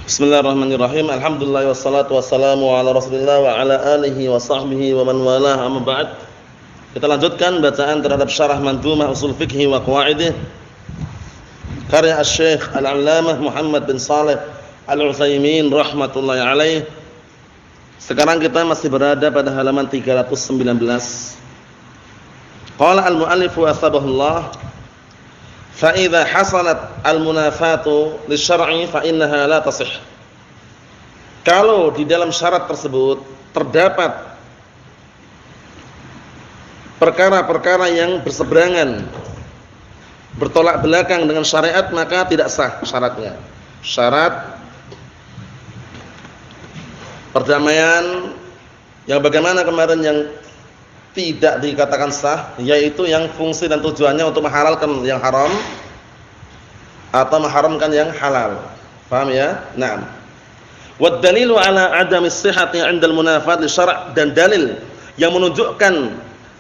Bismillahirrahmanirrahim. Alhamdulillah wassalatu wassalamu ala Rasulillah wa ala alihi wa sahbihi wa man walah. Amma ba'd. Kita lanjutkan bacaan terhadap syarah Mandhumah Ushul Fiqh wa Qawaidih karya Asy-Syaikh Al-'Allamah Muhammad bin Shalih Al-Utsaimin rahmatullahi alaih. Sekarang kita masih berada pada halaman 319. Qala al-mu'allif wa asbahullah fa idza hasalat al-munafatu lisyar'i fa innaha la tasih. Kalau di dalam syarat tersebut terdapat perkara-perkara yang berseberangan, bertolak belakang dengan syariat, maka tidak sah syaratnya. Syarat perdamaian yang bagaimana kemarin yang tidak dikatakan sah, yaitu yang fungsi dan tujuannya untuk menghalalkan yang haram atau mengharamkan yang halal. Paham ya? Naam. Wad dalilu ala adami sihhati 'inda al-munafat li syara', dan dalil yang menunjukkan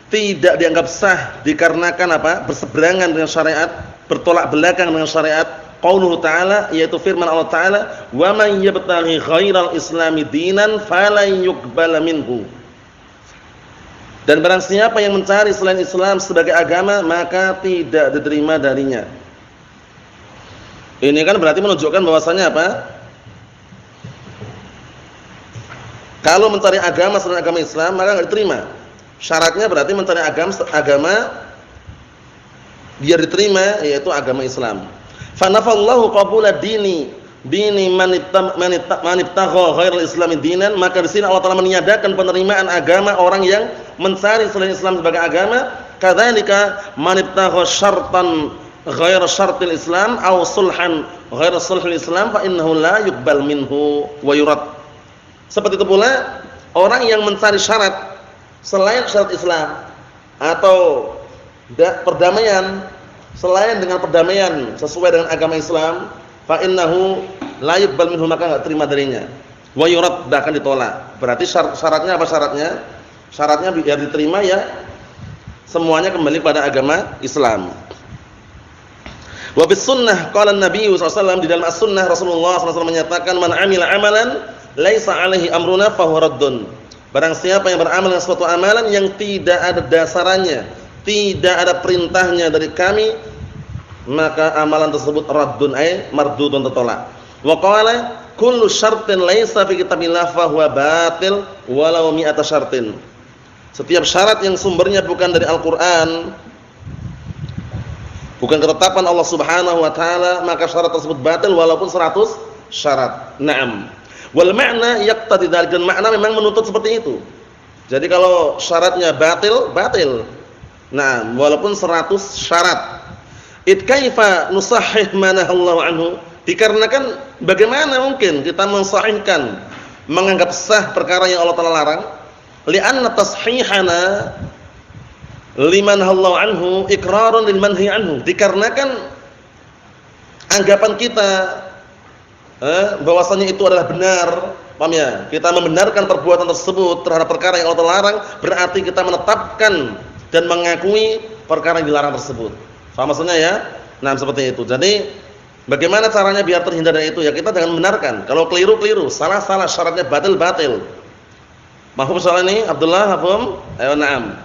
tidak dianggap sah dikarenakan apa? Berseberangan dengan syariat, bertolak belakang dengan syariat. Qauluhu ta'ala, yaitu firman Allah Ta'ala, "Wa man yabtaghi ghairal islami dinan falan yuqbala minhu." Dan barang siapa yang mencari selain Islam sebagai agama, maka tidak diterima darinya. Ini kan berarti menunjukkan bahwasannya apa? Kalau mencari agama selain agama Islam, maka enggak diterima. Syaratnya berarti mencari agama biar diterima, yaitu agama Islam. Fa nafallahu qabula dini man ibtagha ghairal islami dinan, maka di sini Allah Taala meniadakan penerimaan agama orang yang mencari selain Islam sebagai agama. Kadzalika man ibtagha syartan ghaira syartil Islam aw sulhan ghaira sulhil Islam fa innahu la yuqbal minhu wa yurad. Seperti itu pula orang yang mencari syarat selain syarat Islam atau perdamaian selain dengan perdamaian sesuai dengan agama Islam, fa innahu la yuqbal minhu, maka enggak terima darinya. Wa yurad, bahkan ditolak. Berarti syaratnya apa syaratnya? Syaratnya biar diterima ya semuanya kembali pada agama Islam. Wa bis sunnah qala an-nabiy sallallahu alaihi wasallam, di dalam as-sunnah Rasulullah sallallahu alaihi wasallam menyatakan, man 'amila 'amalan laisa 'alaihi amruna fa huwa raddun. Barang siapa yang beramal dengan suatu amalan yang tidak ada dasarannya, tidak ada perintahnya dari kami, maka amalan tersebut raddun ay mardudun, tertolak. Wa qala kullu syartin laisa fi kitabillah fa huwa batil walau mi'ata syartin. Setiap syarat yang sumbernya bukan dari Al-Qur'an, bukan ketetapan Allah Subhanahu wa taala, maka syarat tersebut batil walaupun 100 syarat. Naam. Wal ma'na yaqtadi dzalik, dan makna memang menuntut seperti itu. Jadi kalau syaratnya batil, batil. Nah, walaupun 100 syarat. It kaifa nusahhih ma nahallahu anhu? Dikarenakan bagaimana mungkin kita mensahihkan, menganggap sah perkara yang Allah Taala larang? Li'anna tashihana liman nahallahu anhu iqrarun lil manhi anhu. Dikarenakan anggapan kita bahwasanya itu adalah benar, paham ya? Kita membenarkan perbuatan tersebut terhadap perkara yang Allah Taala larang, berarti kita menetapkan dan mengakui perkara yang dilarang tersebut. Faham maksudnya ya? Nah, seperti itu. Jadi, bagaimana caranya biar terhindar dari itu? Ya kita jangan membenarkan. Kalau keliru-keliru, salah-salah, syaratnya batil-batil. Mahfum soal ini, Abdullah, hafum? Ayo, na'am.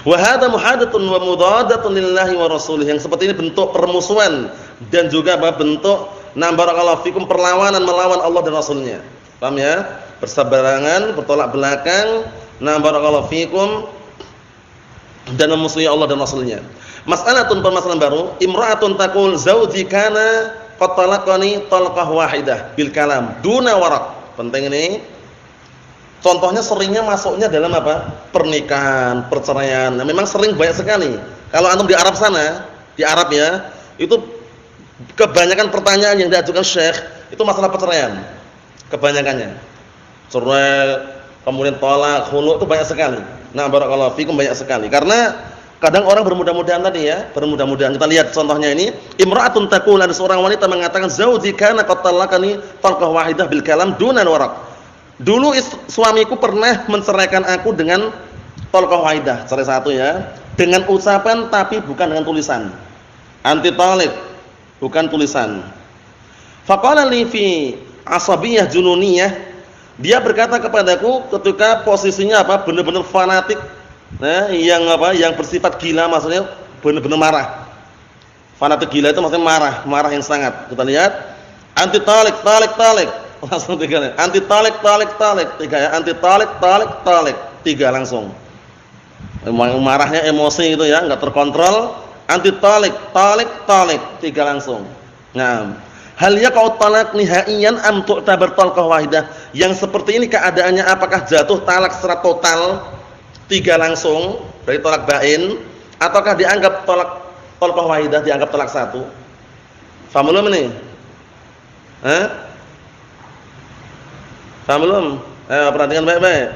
Wa hadza muhadatsun wa mudadatun lillahi wa rasulih. Yang seperti ini bentuk permusuhan dan juga bentuk barakallahu fikum perlawanan melawan Allah dan Rasulnya. Paham ya? Berseberangan, bertolak belakang, barakallahu fikum, dan memusuhi Allah dan Rasulnya. Mas'alatun, permasalahan baru. Imra'atun taqul zawji kana qad talaqani talqah wahidah bil kalam duna waraq. Penting ini. Contohnya seringnya masuknya dalam apa? Pernikahan, perceraian. Nah, memang sering banyak sekali. Kalau antum di Arab sana, di Arab ya, itu kebanyakan pertanyaan yang diajukan Syekh itu masalah perceraian. Kebanyakannya. Cerai, kemudian talak, khulu, itu banyak sekali. Nah, barakallahu fikum, banyak sekali. Karena kadang orang bermudah-mudahan tadi ya, bermudah-mudahan. Kita lihat contohnya ini, imra'atun taqul, ada seorang wanita mengatakan zauji kana qad talaqani talqah wahidah bil kalam duna waraq. Dulu suamiku pernah menceraikan aku dengan talqah wahidah, cerai satu ya, dengan ucapan tapi bukan dengan tulisan. Anti talib, bukan tulisan. Faqala li fi asabiyah jununiyah, dia berkata kepadaku ketika posisinya apa? Benar-benar fanatik. Nah, yang bersifat gila, maksudnya benar-benar marah. Fanatik gila itu maksudnya marah, marah yang sangat. Kita lihat, anti talik, talik, talik. Langsung tiga. Anti talik, talik, talik. Tiga ya, anti talik, talik, talik. Tiga langsung. Marahnya emosi itu ya, enggak terkontrol. Anti talik, talik, talik. Tiga langsung. Nah, hal yaqau talaq nihaiyan am tu'tabar talqah wahidah? Yang seperti ini keadaannya apakah jatuh talak secara total? Tiga langsung, berarti talak bain, ataukah dianggap talqah wahidah, dianggap talak satu? Paham belum ini? Paham belum? Perhatikan baik-baik.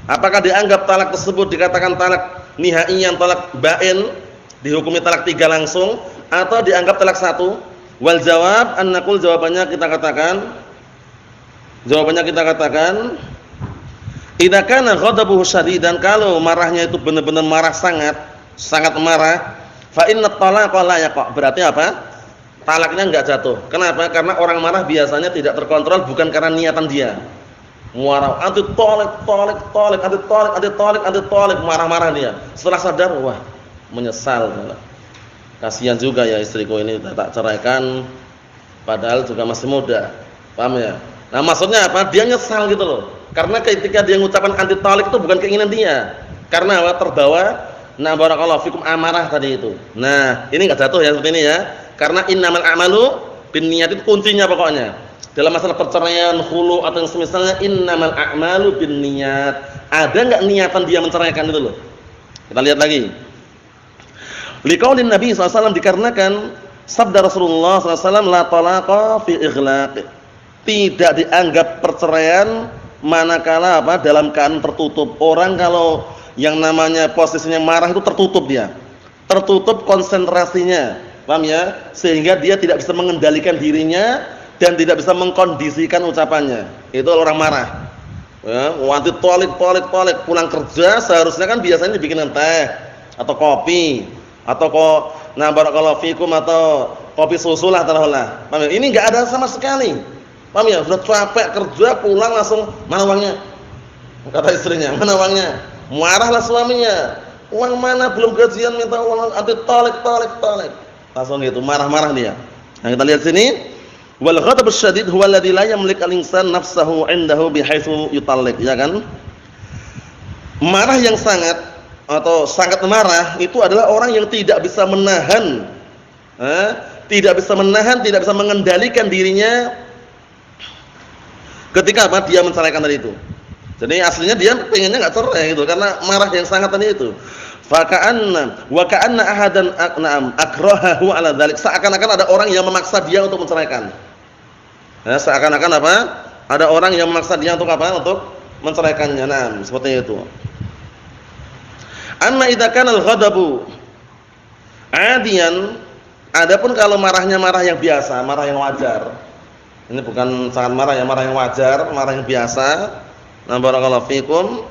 Apakah dianggap talak tersebut dikatakan talak nihaiyan, talak bain, dihukumi talak tiga langsung, atau dianggap talak satu? Wal jawab an naqul, jawabannya kita katakan idza kana ghadabuhu syadidan, kalau marahnya itu benar-benar marah sangat marah, fa inna talaqa la yaqa, berarti apa? Talaknya enggak jatuh. Kenapa? Karena orang marah biasanya tidak terkontrol, bukan karena niatan dia. Marah, anti talak, marah-marah dia. Setelah sadar, wah, menyesal. Kasihan juga ya istriku ini tak ceraikan, padahal juga masih muda. Paham ya? Nah, maksudnya apa? Dia nyesal gitu loh. Karena ketika dia mengucapkan anti talik itu bukan keinginan dia. Karena apa? Terbawa barakallahu fikum amarah tadi itu. Nah, ini enggak jatuh ya seperti ini ya. Karena innamal a'malu binniyat, itu kuncinya pokoknya. Dalam masalah perceraian, khulu atau yang semisalnya, innamal a'malu binniyat. Ada enggak niatan dia menceraikan itu loh? Kita lihat lagi. Liqaulin Nabi SAW, dikarenakan sabda Rasulullah SAW, la talaqa fi ighlaq. Tidak dianggap perceraian manakala apa? Dalam keadaan tertutup. Orang kalau yang namanya posisinya marah itu tertutup dia. Tertutup konsentrasinya. Paham ya? Sehingga dia tidak bisa mengendalikan dirinya dan tidak bisa mengkondisikan ucapannya. Itu orang marah. Ya, wanti tolik, pulang kerja seharusnya kan biasanya dibikinkan teh atau kopi atau barakallahu fikum atau kopi susu lah taruhlah. Paham ya? Ini enggak ada sama sekali. Paham ya? Sudah capek kerja, pulang langsung, mana uangnya? Kata istrinya, mana uangnya? Marahlah suaminya. Uang mana, belum gajian minta uang, anti tolik. Langsung gitu, marah-marah dia. Nah, kita lihat sini. Wal ghadab asyadid huwa alladhi la yamlik al-insan nafsahu 'indahu bihaitsu yutallik, ya kan? Marah yang sangat atau sangat marah itu adalah orang yang tidak bisa menahan, tidak bisa mengendalikan dirinya ketika apa? Dia menceraikan tadi itu. Jadi aslinya dia pengennya enggak cerai gitu karena marah yang sangat tadi itu. Faka'anna wa ka'anna ahadan akrahahu 'ala dzalik, seakan-akan ada orang yang memaksa dia untuk menceraikan. Ya, seakan-akan apa? Ada orang yang memaksa dia untuk apa? Untuk menceraikannya. Nah, seperti itu. Amma idza kana al-ghadabu 'adiyan, adapun kalau marahnya marah yang biasa, marah yang wajar. Ini bukan sangat marah ya, marah yang wajar, marah yang biasa. Nah, barakallahu fikum.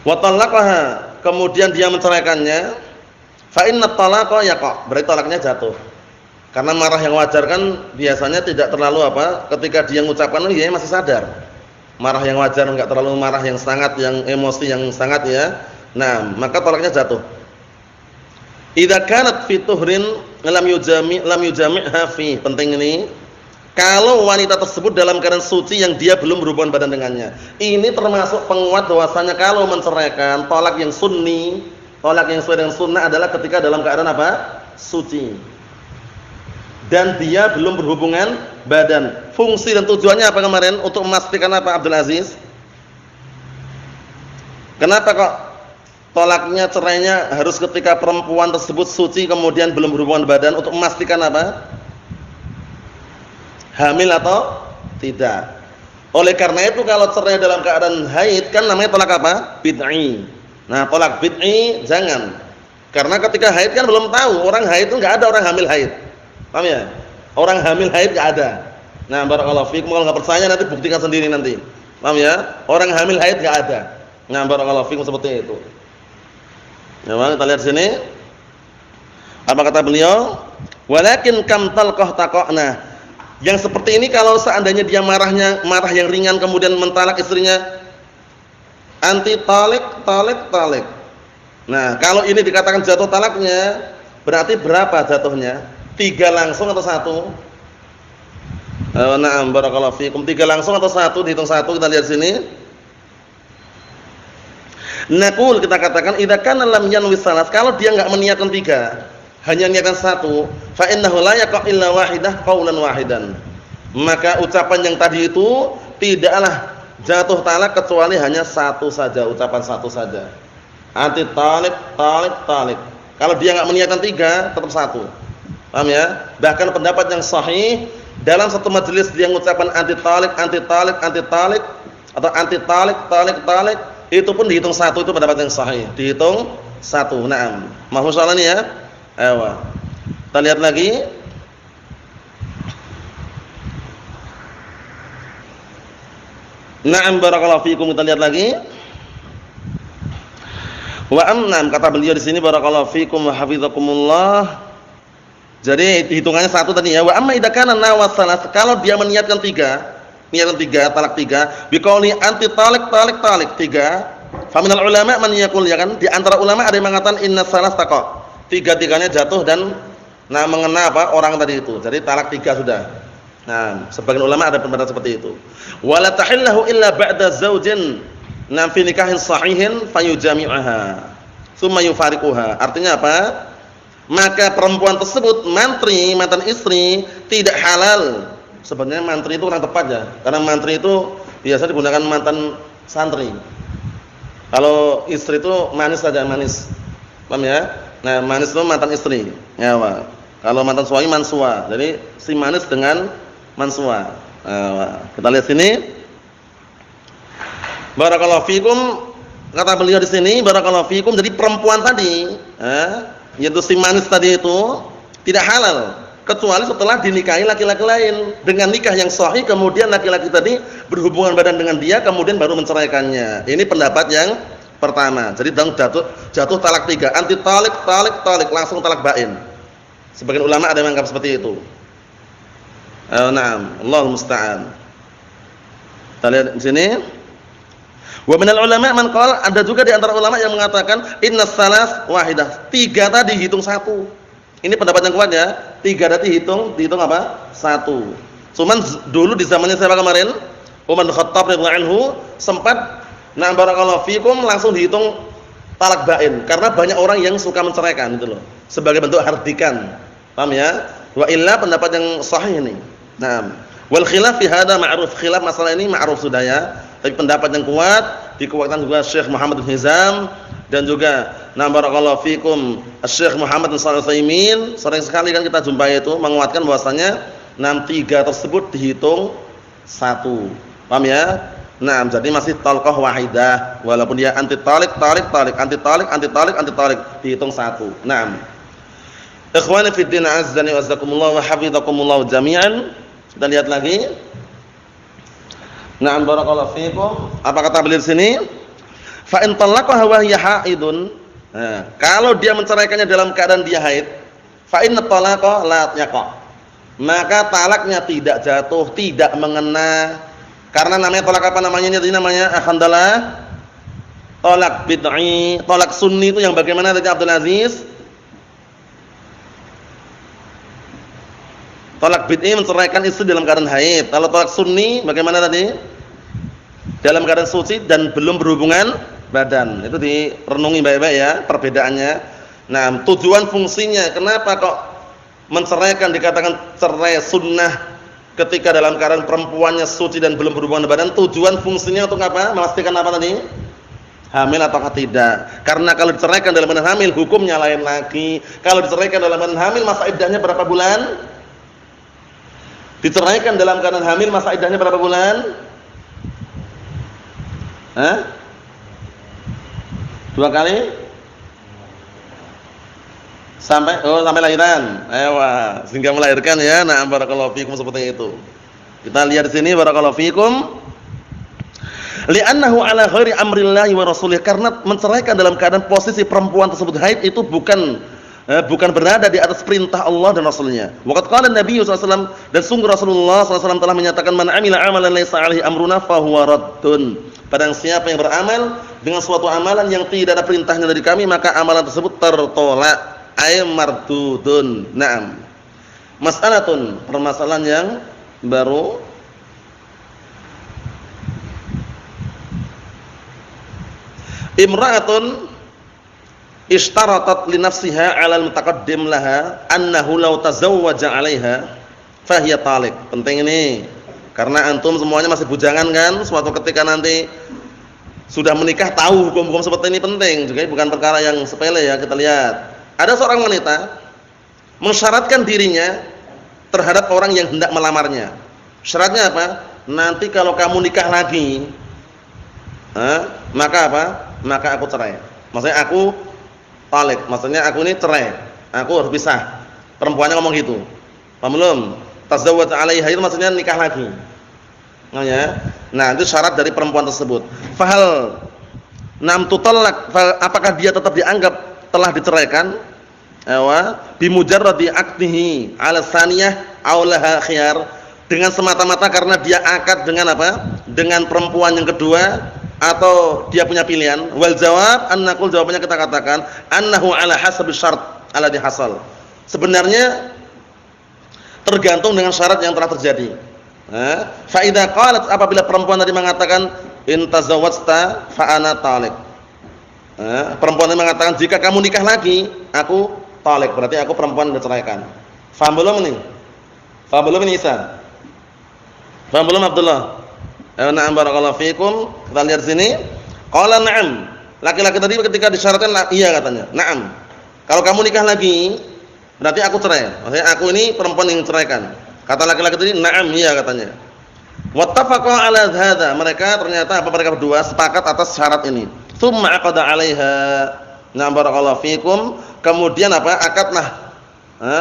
Wa talaqaha, kemudian dia menceraikannya, fa inna talaqa yaqa, berarti talaknya jatuh. Karena marah yang wajar kan biasanya tidak terlalu apa, ketika dia mengucapkan dia masih sadar. Marah yang wajar, enggak terlalu marah yang sangat, yang emosi yang sangat ya. Nah, maka talaknya jatuh. Idza kanat fi tuhrin lam yujami'ha fi, penting ini. Kalau wanita tersebut dalam keadaan suci yang dia belum berhubungan badan dengannya. Ini termasuk penguat bahwasanya kalau menceraikan, talak yang sunni, talak yang sesuai dengan sunnah adalah ketika dalam keadaan apa? Suci. Dan dia belum berhubungan badan. Fungsi dan tujuannya apa kemarin? Untuk memastikan apa, Abdul Aziz? Kenapa kok talaknya, cerainya harus ketika perempuan tersebut suci kemudian belum berhubungan badan? Untuk memastikan apa? Hamil atau tidak. Oleh karena itu kalau cerai dalam keadaan haid kan namanya tolak apa? Bid'i. Nah, tolak bid'i jangan. Karena ketika haid kan belum tahu, orang haid itu enggak ada orang hamil haid. Paham ya? Orang hamil haid enggak ada. Nah, barakallahu fiikum, kalau enggak percaya nanti buktikan sendiri nanti. Paham ya? Orang hamil haid enggak ada. Nah, barakallahu fiikum, seperti itu. Ya, kita lihat sini. Apa kata beliau? Walakin kam talqah taqana. Yang seperti ini kalau seandainya dia marah yang ringan kemudian mentalak istrinya, anti talik. Nah, kalau ini dikatakan jatuh talaknya, berarti berapa jatuhnya? 3 langsung atau 1? Na'am barakallahu fikum. 3 langsung atau 1? Dihitung 1, kita lihat sini. Naqul, kita katakan idza kana lam yanwi salas, kalau dia enggak meniatkan 3, hanya niatkan 1, fa innahu la yaqa illa wahidah qaulan wahidan. Maka ucapan yang tadi itu tidaklah jatuh talak kecuali hanya 1 saja, ucapan 1 saja. Anti talik. Kalau dia enggak meniatkan 3, tetap 1. Paham ya? Bahkan pendapat yang sahih dalam satu majelis dia mengucapkan anti talik atau anti talik, itu pun dihitung 1, itu pendapat yang sahih. Dihitung 1. Naam. Mahfuz soalan ini ya? Ayo. Kita lihat lagi. Naam barakallahu fikum, kita lihat lagi. Wa amnam, kata beliau di sini barakallahu fikum wa hafizakumullah. Jadi hitungannya 1 tadi ya. Wa amma idza kana nawas salas, kalau dia meniatkan 3, talak 3, biqauli anti talik 3. Fa minal ulama man yaqul, ya kan? Di antara ulama ada yang mengatakan inna salas taqa. 3-tiganya jatuh dan mengena orang tadi itu. Jadi talak 3 sudah. Nah, sebagian ulama ada pendapat seperti itu. Wala tahillahu illa ba'da zaujin fi nikahin sahihin fayujami'uha tsumma yufariquha. Artinya apa? Maka perempuan tersebut mantan istri tidak halal. Sebenarnya mantri itu kurang tepat ya. Karena mantri itu biasa digunakan mantan santri. Kalau istri itu manis saja, manis. Paham ya? Nah, manis itu mantan istri. Ya, Pak. Kalau mantan suami mansua. Jadi si manis dengan mansua. Kita lihat sini. Barakallahu fikum, kata beliau di sini barakallahu fikum. Jadi perempuan tadi, yaitu si manis tadi itu tidak halal kecuali setelah dinikahi laki-laki lain dengan nikah yang sahih, kemudian laki-laki tadi berhubungan badan dengan dia kemudian baru menceraikannya. Ini pendapat yang pertama. Jadi jatuh talak 3, anti talik, langsung talak bain. Sebagian ulama ada yang menganggap seperti itu. Naam, Allahul musta'an. Kita lihat di sini. Wa minal ulama man qala, ada juga di antara ulama yang mengatakan innas salas wahidah. 3 tadi hitung 1. Ini pendapat yang kuat ya. 3 tadi dihitung apa? 1. Cuman dulu di zamannya siapa kemarin? Umar bin Khattab radhiyallahu anhu sempat barakallahu fikum langsung dihitung talak bain karena banyak orang yang suka menceraikan itu loh. Sebagai bentuk hardikan. Paham ya? Wa illa pendapat yang sahih ini. Naam. Wal khilaf fi hada ma'ruf. Khilaf masalah ini ma'ruf sudah ya. Tapi pendapat yang kuat dikuatkan juga Syekh Muhammad bin Hizam dan juga barakallahu fikum Syekh Muhammad bin Shalih Al-Utsaimin. Sering sekali kan kita jumpai itu menguatkan bahwasanya 3 tersebut dihitung 1. Paham ya? Nah, jadi masih talqah wahidah walaupun dia anti talik, anti talik dihitung 1. Naam. Ikhwani fi din azzani wa azzakumullah wa hafizakumullah jami'an. Kita lihat lagi. Na'am barakallahu fikum. Apa kata beliau di sini? Fa in talaqaha wa hiya haidun. Nah, kalau dia menceraikannya dalam keadaan dia haid, fa inna talaqa la yaqa. Maka talaknya tidak jatuh, tidak mengena. Karena namanya talak apa namanya? Ini namanya alhamdulillah talak bid'i, talak sunni itu yang bagaimana tadi Abdul Aziz? Talak bid'i menceraikan istri dalam keadaan haid. Kalau talak sunni bagaimana tadi? Dalam keadaan suci dan belum berhubungan badan. Itu direnungi baik-baik ya perbedaannya. Nah, tujuan fungsinya kenapa kok menceraikan dikatakan cerai sunnah ketika dalam keadaan perempuannya suci dan belum berhubungan badan? Tujuan fungsinya untuk apa? Memastikan apa tadi? Hamil atau tidak. Karena kalau diceraikan dalam keadaan hamil hukumnya lain lagi. Kalau diceraikan dalam keadaan hamil masa iddahnya berapa bulan? Diceraikan dalam keadaan hamil masa iddahnya berapa bulan? 2 kali? Sampai lahiran. Sehingga melahirkan ya. Nah, barakallahu fikum seperti itu. Kita lihat di sini barakallahu fikum. Li'annahu ala ghairi amrillahi wa rasulih, karena menceraikan dalam keadaan posisi perempuan tersebut haid itu bukan bukan berada di atas perintah Allah dan Rasulnya. Waqad qala Nabi sallallahu alaihi wasallam, dan sungguh Rasulullah sallallahu alaihi wasallam telah menyatakan, man amila amalan laisa alaihi amruna fahuwa raddun. Barang siapa yang beramal dengan suatu amalan yang tidak ada perintahnya dari kami, maka amalan tersebut tertolak, ay mardudun. Naam. Mas'alatun, permasalahan yang baru. Imra'atun ishtaratat li nafsiha 'ala al-mutaqaddim laha annahu law tazawwaja 'alaiha fahiya taliq. Penting ini. Karena antum semuanya masih bujangan kan, suatu ketika nanti sudah menikah tahu hukum-hukum seperti ini penting. Juga bukan perkara yang sepele ya, kita lihat. Ada seorang wanita mensyaratkan dirinya terhadap orang yang hendak melamarnya. Syaratnya apa? Nanti kalau kamu nikah lagi, maka apa? Maka aku cerai. Maksudnya aku talik, maksudnya aku ini cerai, aku harus pisah. Perempuannya ngomong gitu. Paham belum? Tazawwaj 'alaiha itu maksudnya nikah lagi. Nah, itu syarat dari perempuan tersebut. Fahal nam tutallaq, apakah dia tetap dianggap telah diceraikan? Bimujarradi aqdihi 'ala tsaniyah aw laha khiyar, dengan semata-mata karena dia akad dengan apa? Dengan perempuan yang kedua, atau dia punya pilihan. Wal jawab annaqul, jawabannya kita katakan annahu ala hasabi syart alladhi hasal. Sebenarnya tergantung dengan syarat yang telah terjadi. Fa idza qalat, apabila perempuan tadi mengatakan in tazawwajta fa ana taliq. Perempuan tadi mengatakan jika kamu nikah lagi, aku taliq, berarti aku perempuan yang diceraikan. Faham belum ini? Faham belum ini Isa? Faham belum Abdullah? Na'am barakallahu fikum. Kita lihat sini. Qala na'am. Laki-laki tadi ketika disyaratkan iya katanya. Na'am. Kalau kamu nikah lagi, berarti aku cerai. Maksudnya aku ini perempuan yang diceraikan. Kata laki-laki tadi, na'am, iya katanya. Wattafaqa 'ala hadza. Mereka ternyata mereka berdua sepakat atas syarat ini. Tsumma 'aqada 'alaiha. Na'am barakallahu fikum. Kemudian apa?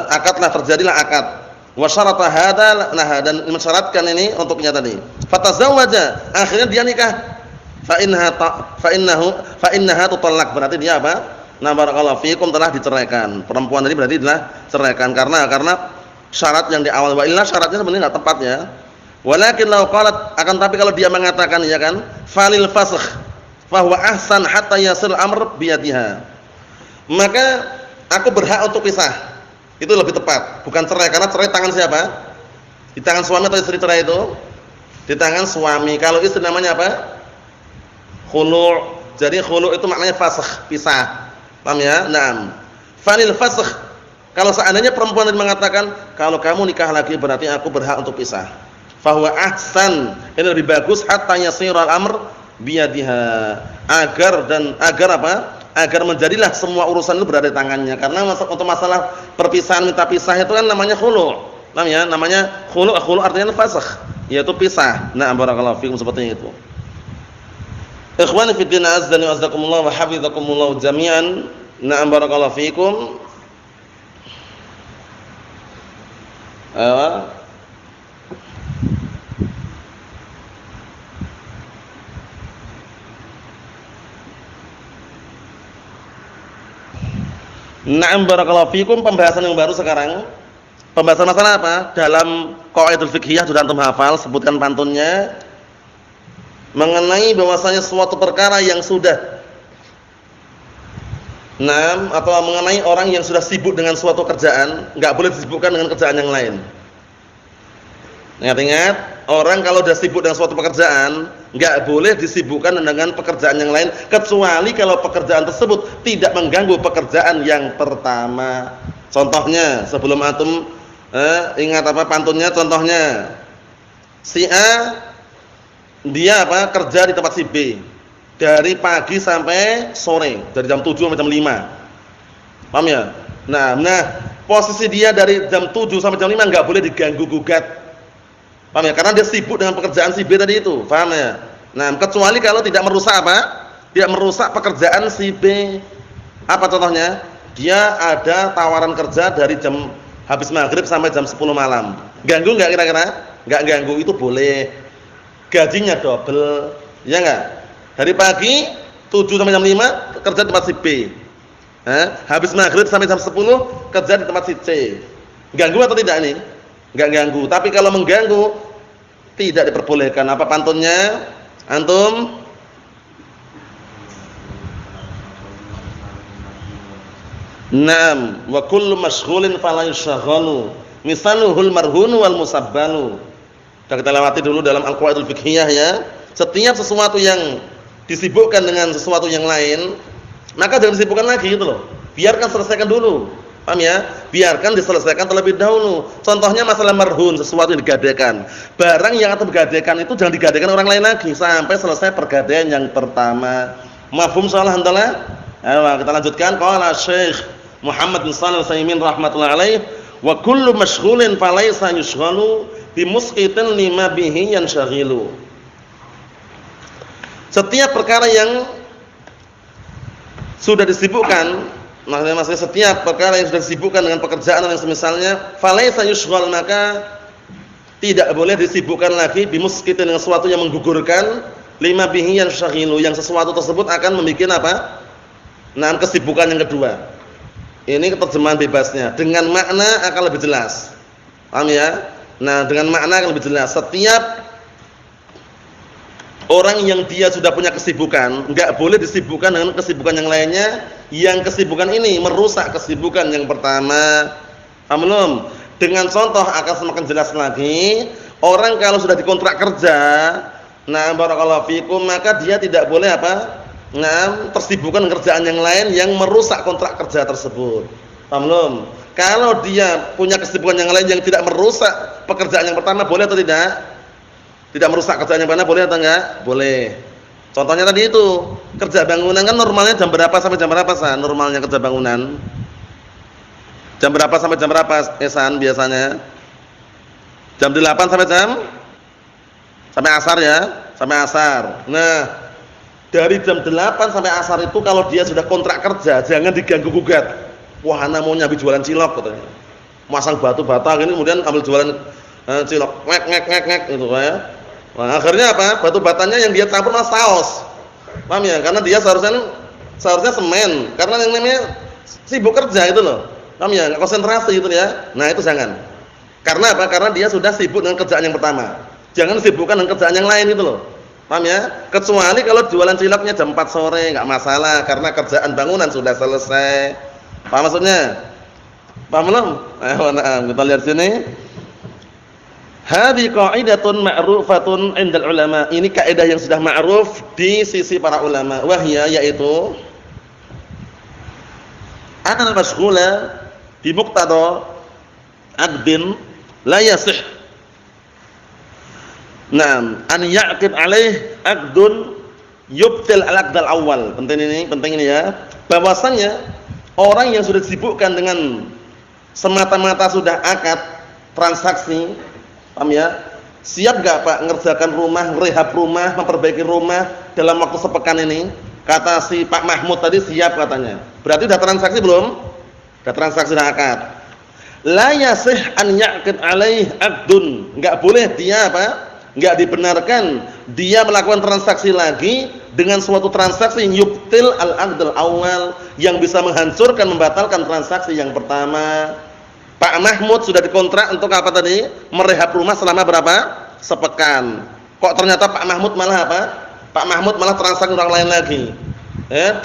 Akadlah terjadilah akad. Wa syarata hadza, nah, dan mensyaratkan ini untuknya tadi. Fatazawwaja, akhirnya dia nikah. Fa innaha tutallaq, berarti dia apa? Nah barakallahu fikum, telah diceraikan. Perempuan tadi berarti telah ceraikan karena syarat yang di awal. Wa illa syaratnya sebenarnya enggak tepat ya. Walakin law qalat, akan tapi kalau dia mengatakan ya kan, falil fasakh fa huwa ahsan hatta yasil amr biyadiha. Maka aku berhak untuk pisah. Itu lebih tepat, bukan cerai, karena cerai tangan siapa? Di tangan suami atau istri cerai itu? Di tangan suami. Kalau istri namanya apa? Khulu'. Jadi khulu' itu maknanya fasakh, pisah. Paham ya? Naam. Fanil fasakh. Kalau seandainya perempuan tadi mengatakan, kalau kamu nikah lagi berarti aku berhak untuk pisah. Fahuwa ahsan. Ini lebih bagus hatta yasiral amr biyadiha. Agar apa? Agar menjadilah semua urusan itu berada di tangannya. Karena untuk masalah perpisahan, minta pisah itu kan namanya khulu'. Paham ya? Namanya khulu', artinya fasakh, yaitu pisah. Nah, barakallahu fikum, seperti itu. Ikhwani fi din, azdani wa azzakumullah wa hafizakumullah jami'an. Nah, barakallahu fikum. Na'am barakallahu fikum. Pembahasan yang baru sekarang. Pembahasan masalah apa? Dalam qaidul fiqhiyah sudah antum hafal, sebutkan pantunnya. Mengenai bahwasanya suatu perkara yang sudah atau mengenai orang yang sudah sibuk dengan suatu kerjaan, enggak boleh disibukkan dengan kerjaan yang lain. Ingat-ingat, orang kalau sudah sibuk dengan suatu pekerjaan, enggak boleh disibukkan dengan pekerjaan yang lain, kecuali kalau pekerjaan tersebut tidak mengganggu pekerjaan yang pertama. Contohnya, sebelum antum ingat apa pantunnya, contohnya si A dia kerja di tempat si B dari pagi sampai sore, dari jam 7 sampai jam 5. Paham ya? Nah, posisi dia dari jam 7 sampai jam 5 enggak boleh diganggu gugat. Paham ya? Karena dia sibuk dengan pekerjaan si B tadi itu. Paham ya? Nah, kecuali kalau tidak merusak apa? Tidak merusak pekerjaan si B. Apa contohnya? Dia ada tawaran kerja dari jam habis maghrib sampai jam 10 malam. Ganggu enggak kira-kira? Enggak ganggu, itu boleh. Gajinya double. Ya enggak? Dari pagi 7 sampai jam 5 kerja di tempat si B. Habis maghrib sampai jam 10 kerja di tempat si C. Ganggu atau tidak ini? Enggak ganggu. Tapi kalau mengganggu tidak diperbolehkan. Apa pantunnya? Antum? Naam, wa kullu mashghulin fala yushaghalu. Misaluhul marhunu wal musabbalu. Sudah kita lewati dulu dalam al-qawaidul fiqhiyah ya. Setiap sesuatu yang disibukkan dengan sesuatu yang lain, maka jangan disibukkan lagi gitu loh. Biarkan selesaikan dulu. Paham ya? Biarkan diselesaikan terlebih dahulu. Contohnya masalah marhun, sesuatu yang digadaikan. Barang yang akan digadaikan itu jangan digadaikan orang lain lagi sampai selesai pergadaian yang pertama. Mafhum insyaallah handalah? Ayo kita lanjutkan. Qala Syekh Muhammad bin Shalih Al-Utsaimin rahimatullah alaih, wa kullu mashghulin falaysa yushghalu bimusqitin lima bihi yanshaghilu. Setiap perkara yang sudah disibukkan, maksudnya setiap perkara yang sudah disibukkan dengan pekerjaan yang semisalnya, falaysa yushghal, maka tidak boleh disibukkan lagi bimusqitin dengan sesuatu yang menggugurkan lima bihi yanshaghilu, yang sesuatu tersebut akan membuat apa? Nah, kesibukan yang kedua. Ini terjemahan bebasnya. Dengan makna akan lebih jelas. Paham ya? Nah, dengan makna akan lebih jelas. Setiap orang yang dia sudah punya kesibukan, enggak boleh disibukkan dengan kesibukan yang lainnya, yang kesibukan ini merusak kesibukan yang pertama. Paham belum? Dengan contoh akan semakin jelas lagi. Orang kalau sudah dikontrak kerja, nah barakallahu fikum, maka dia tidak boleh apa? Nah, tersibukkan kerjaan yang lain yang merusak kontrak kerja tersebut. Paham belum? Kalau dia punya kesibukan yang lain yang tidak merusak pekerjaan yang pertama, boleh atau tidak? Tidak merusak kerjaan yang pertama, boleh atau enggak? Boleh. Contohnya tadi itu, kerja bangunan kan normalnya jam berapa sampai jam berapa, San? Normalnya kerja bangunan. Jam berapa sampai jam berapa, San, biasanya? Jam 8 sampai asar ya? Sampai asar. Nah, dari jam 8 sampai asar itu kalau dia sudah kontrak kerja, jangan diganggu gugat. Wah, ana mau nyambi jualan cilok katanya. Masang batu bata gini kemudian ambil jualan cilok. Ngek gitu ya. Nah, akhirnya apa? Batu batanya yang dia campur mas saus. Paham ya? Karena dia seharusnya semen. Karena yang namanya sibuk kerja itu loh. Paham ya? Enggak konsentrasi gitu ya. Nah, itu jangan. Karena apa? Karena dia sudah sibuk dengan kerjaan yang pertama. Jangan sibukkan dengan kerjaan yang lain gitu loh. Paham ya? Kecuali kalau jualan ciloknya jam 4 sore enggak masalah karena kerjaan bangunan sudah selesai. Paham maksudnya? Paham belum? Ayo, kita lihat sini. Hadhi qa'idatun ma'rufatun 'indal ulama. Ini kaidah yang sudah ma'ruf di sisi para ulama. Wahya yaitu anal mashghula bi muqtada aqdin la yasih. Naam, an ya'qid alaih aqdun yubtil al-aqd al-awwal. Penting ini ya. Bahwasanya orang yang sudah disibukkan dengan semata-mata sudah akad transaksi, paham ya? Siap enggak Pak ngerjakan rumah, rehab rumah, memperbaiki rumah dalam waktu sepekan ini? Kata si Pak Mahmud tadi siap katanya. Berarti sudah transaksi belum? Sudah transaksi, sudah akad. La yasih an ya'qid alaih aqdun. Enggak boleh dia apa? Enggak dibenarkan dia melakukan transaksi lagi dengan suatu transaksi yubtil al-aqd al-awwal yang bisa menghancurkan, membatalkan transaksi yang pertama. Pak Mahmud sudah dikontrak untuk apa tadi? Merehab rumah selama berapa? Sepekan. Kok ternyata Pak Mahmud malah apa? Pak Mahmud malah transaksi orang lain lagi.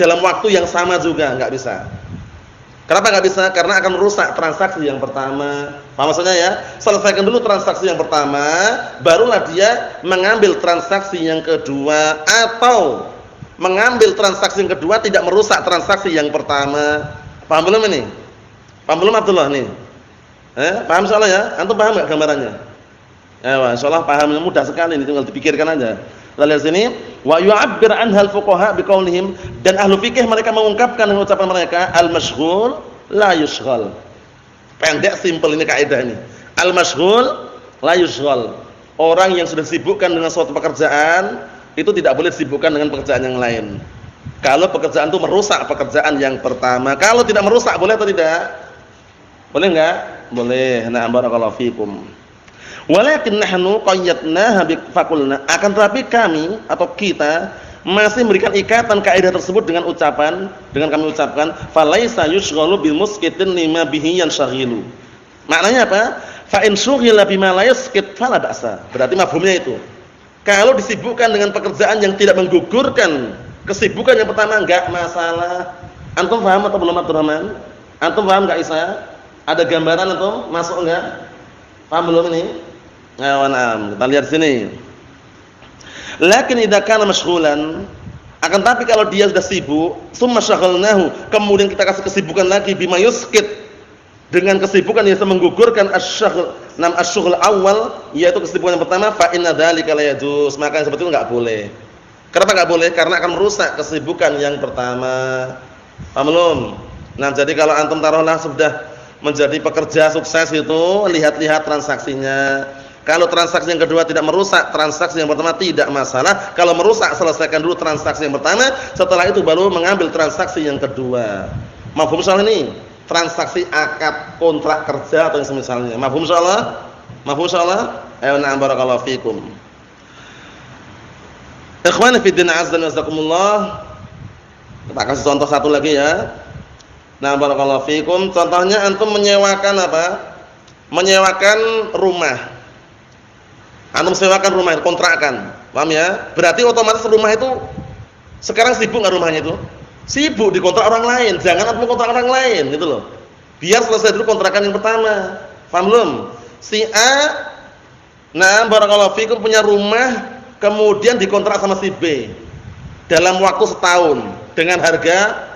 Dalam waktu yang sama juga enggak bisa. Kenapa enggak bisa? Karena akan merusak transaksi yang pertama. Paham maksudnya ya? Selesaikan dulu transaksi yang pertama, barulah dia mengambil transaksi yang kedua, atau mengambil transaksi yang kedua tidak merusak transaksi yang pertama. Paham belum ini? Paham belum Abdullah nih? Paham insyaallah ya? Antum paham enggak gambarannya? Insyaallah paham, mudah sekali ini, tinggal dipikirkan aja. Kita lihat sini, wa yu'abbir anhal fuqaha biqaulihim, dan ahlu fikih mereka mengungkapkan dengan ucapan mereka, al-mashghul la yushghal. Pendek simpel ini kaidah ini. Al-mashghul la yushghal. Orang yang sudah disibukkan dengan suatu pekerjaan itu tidak boleh disibukkan dengan pekerjaan yang lain. Kalau pekerjaan itu merusak pekerjaan yang pertama. Kalau tidak merusak boleh atau tidak? Boleh enggak? Boleh. Nah, barakallahu fikum. Walakin nahnu qayyadnaha bi faqulna, akan tetapi kami atau kita masih memberikan ikatan kaidah tersebut dengan ucapan, dengan kami ucapkan falaisa yushghalu bil muskitin lima bihi yanshaghilu. Maknanya apa? Fa in syughila bima la yaskit fala ba'sa. Berarti mafhumnya itu. Kalau disibukkan dengan pekerjaan yang tidak menggugurkan kesibukan yang pertama, enggak masalah. Antum paham atau belum, Abdurrahman? Antum paham enggak, Isa? Ada gambaran antum? Masuk enggak? Paham belum ini? Nah, kita lihat sini. Lakin idza kana mashghulan, akan tapi kalau dia sudah sibuk, summa syaghalnahu, kemudian kita kasih kesibukan lagi bima yuskit, dengan kesibukan yang menggugurkan asy-syughl awal, yaitu kesibukan yang pertama, fa inna dzalika la yajuz, maka yang seperti itu enggak boleh. Kenapa enggak boleh? Karena akan merusak kesibukan yang pertama. Paham belum? Nah, jadi kalau antum taruhlah sudah menjadi pekerja sukses itu, lihat-lihat transaksinya. Kalau transaksi yang kedua tidak merusak transaksi yang pertama, tidak masalah. Kalau merusak, selesaikan dulu transaksi yang pertama, setelah itu baru mengambil transaksi yang kedua. Mafhum soal ini? Transaksi akad kontrak kerja atau yang semisalnya. Mafhum insyaallah? Mafhum insyaallah? Ayo na'am barakallahu fikum. Ikhwani fi din azza wa jazakumullah. Kita kasih contoh satu lagi ya. Nah, barakallahu fikum. Contohnya antum menyewakan apa? Menyewakan rumah. Antum sewakan rumah, kontrakkan. Paham ya? Berarti otomatis rumah itu sekarang sibuk enggak rumahnya itu? Sibuk dikontrak orang lain. Jangan antum kontrak orang lain gitu loh. Biar selesai dulu kontrakan yang pertama. Paham belum? Si A, nah barakallahu fikum, punya rumah kemudian dikontrak sama si B dalam waktu setahun dengan harga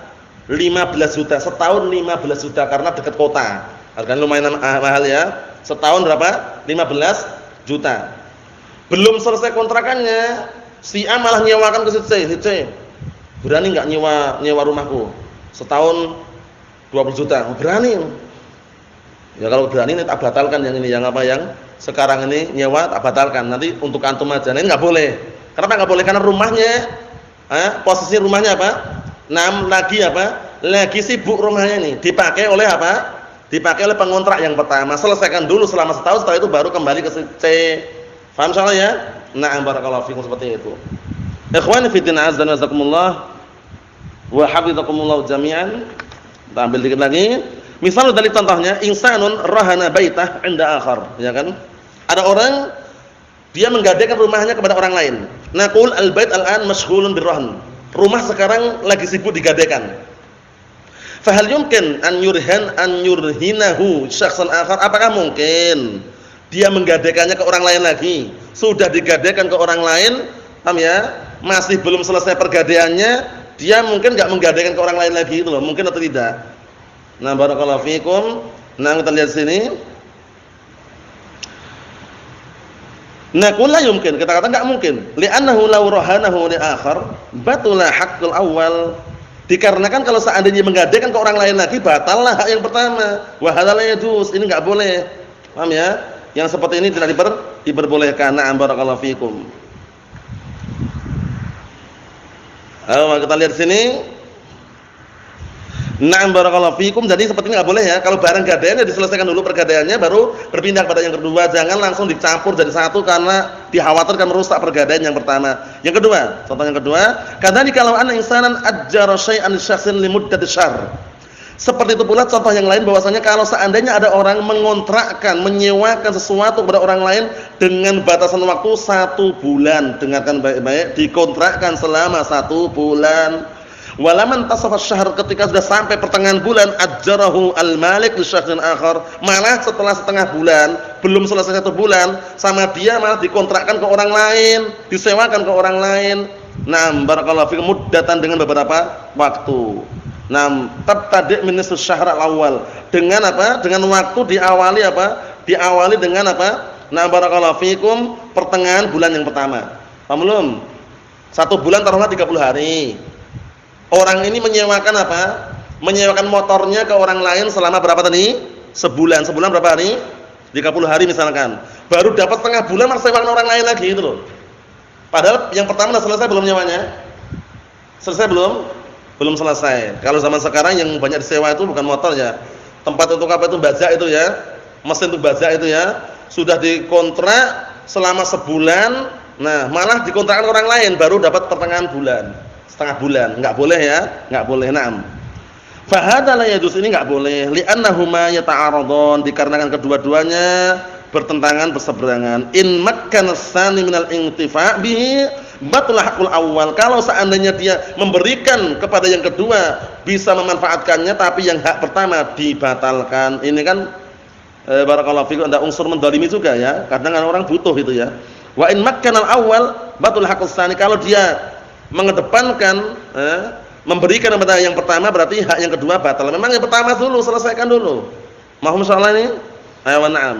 15 juta. Setahun 15 juta karena dekat kota. Harganya lumayan mahal ya. Setahun berapa? 15 juta. Belum selesai kontrakannya, si A malah nyewakan ke si C. Si C, berani enggak nyewa rumahku? Setahun 20 juta. Berani. Ya kalau berani ini tak batalkan yang ini, yang apa yang sekarang ini nyewa tak batalkan. Nanti untuk antum aja. Nah, ini enggak boleh. Kenapa enggak boleh? Karena rumahnya posisi rumahnya apa? Lagi apa? Lagi sibuk rumahnya ini. Dipakai oleh apa? Dipakai oleh pengontrak yang pertama. Selesaikan dulu selama setahun, setelah itu baru kembali ke C. Paham insyaallah ya? Na'am barakallahu fikum, seperti itu. Ikhwani fi din azza wa jazakumullah wa hafizakumullah jami'an. Kita ambil dikit lagi. Misal dari contohnya, insanun rahana baitah 'inda akhar, ya kan? Ada orang dia menggadaikan rumahnya kepada orang lain. Naqul al-bait al-an mashghulun birrahn. Rumah sekarang lagi sibuk digadaikan. Fahal yumkin an yurhinahu syakhsan akhar? Apakah mungkin dia menggadaikannya ke orang lain lagi? Sudah digadaikan ke orang lain, paham ya? Masih belum selesai pergadaiannya, dia mungkin enggak menggadaikan ke orang lain lagi itu loh, mungkin atau tidak? Nah, barakallahu fikum. Nah, kita lihat sini. Naqul la yumkin, kita kata enggak mungkin. Li'annahu law rahanahu li akhar batula haqqul awal. Dikarenakan kalau seandainya menggadaikan ke orang lain lagi, batallah hak yang pertama. Wa hadza la yajuz, ini enggak boleh. Paham ya? Yang seperti ini tidak diperbolehkan. Na'am barakallahu fikum. Ayo kita lihat sini. Na'am barakallahu fikum. Jadi seperti ini enggak boleh ya. Kalau barang gadaian ya diselesaikan dulu pergadaiannya baru berpindah pada yang kedua. Jangan langsung dicampur jadi satu karena dikhawatirkan merusak pergadaian yang pertama. Yang kedua, contoh yang kedua, kadzalika law anna insanan ajjara syai'an li syakhsin li muddati syahr. Seperti itu pula contoh yang lain, bahwasanya kalau seandainya ada orang mengontrakkan, menyewakan sesuatu kepada orang lain dengan batasan waktu 1 bulan. Dengarkan baik-baik, dikontrakkan selama 1 bulan. Walaman tasafa syahr, ketika sudah sampai pertengahan bulan, ajjarahu al-malik li syakhsin akhar. Malah setelah setengah bulan, belum selesai 1 bulan, sama dia malah dikontrakkan ke orang lain, disewakan ke orang lain. Nah, barakallahu fikum, muddatan dengan beberapa waktu. Nah, tabtadi' min nisfus syahr al-awwal. Dengan apa? Dengan waktu diawali apa? Diawali dengan apa? Nah, barakallahu fikum, pertengahan bulan yang pertama. Paham belum? 1 bulan taruhlah 30 hari. Orang ini menyewakan apa? Menyewakan motornya ke orang lain selama berapa tadi? Sebulan. Sebulan berapa hari? 30 hari misalkan. Baru dapat setengah bulan malah sewakan orang lain lagi gitu loh. Padahal yang pertama sudah selesai belum nyewanya? Selesai belum? Belum selesai. Kalau zaman sekarang yang banyak disewa itu bukan motor ya. Tempat untuk apa itu? Bajak itu ya. Mesin untuk bajak itu ya. Sudah dikontrak selama sebulan, Nah, malah dikontrakkan orang lain baru dapat pertengahan bulan, setengah bulan. Enggak boleh ya, enggak boleh. Naam. Fa hadza la yajuz, ini enggak boleh. Li'annahuma yata'aradun, dikarenakan kedua-duanya bertentangan, berseberangan. In makkana tsani minal intifa' bihi batul haqqul awal. Kalau seandainya dia memberikan kepada yang kedua bisa memanfaatkannya, tapi yang hak pertama dibatalkan. Ini kan barakallahu fikum, ada unsur mendolimi juga ya. Kadang orang butuh itu ya. Wa in makkanal awal batul haqqus tsani. Kalau dia mengedepankan memberikan kepada yang pertama, berarti hak yang kedua batal. Memang yang pertama dulu, selesaikan dulu. Mahum insyaallah ini? Ayo na'am.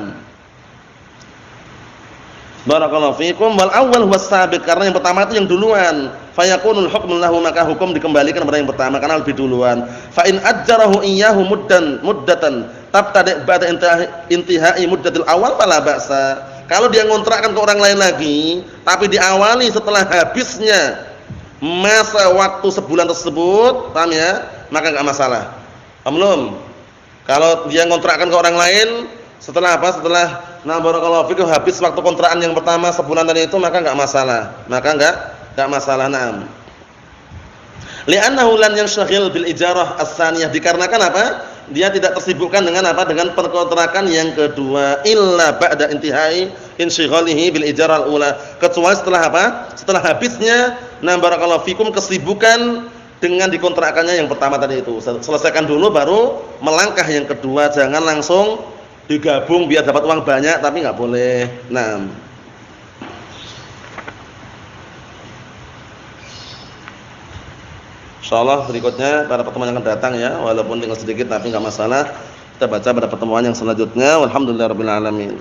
Barakallahu fikum. Wal awwal huwas sabiq, karena yang pertama itu yang duluan. Fayakunul hukmu lahu, maka hukum dikembalikan kepada yang pertama karena lebih duluan. Fa in ajjarahu iyyahu muddatan tabtadi' ba'da intihai muddatil awal fala ba'sa. Kalau dia ngontrakkan ke orang lain lagi, tapi diawali setelah habisnya masa waktu sebulan tersebut, paham ya? Maka enggak masalah. Paham belum? Kalau dia ngontrakkan ke orang lain setelah apa? Setelah barakallahu fikum habis waktu kontrakan yang pertama sebulan tadi itu, maka enggak masalah. Maka enggak masalah. Naam. Li'annahu lan yanshaghil bil ijarah as-tsaniyah, dikarenakan apa? Dia tidak tersibukkan dengan apa? Dengan perkontrakan yang kedua, illa ba'da intihai insyighalihi bil ijarah al-ula, kecuali setelah apa? Setelah habisnya barakallahu fikum kesibukan dengan dikontrakannya yang pertama tadi itu. Selesaikan dulu baru melangkah yang kedua, jangan langsung digabung biar dapat uang banyak, tapi enggak boleh. Nah, insyaallah berikutnya pada pertemuan yang akan datang ya, walaupun tinggal sedikit tapi enggak masalah. Kita baca pada pertemuan yang selanjutnya. Walhamdulillahirabbil alamin.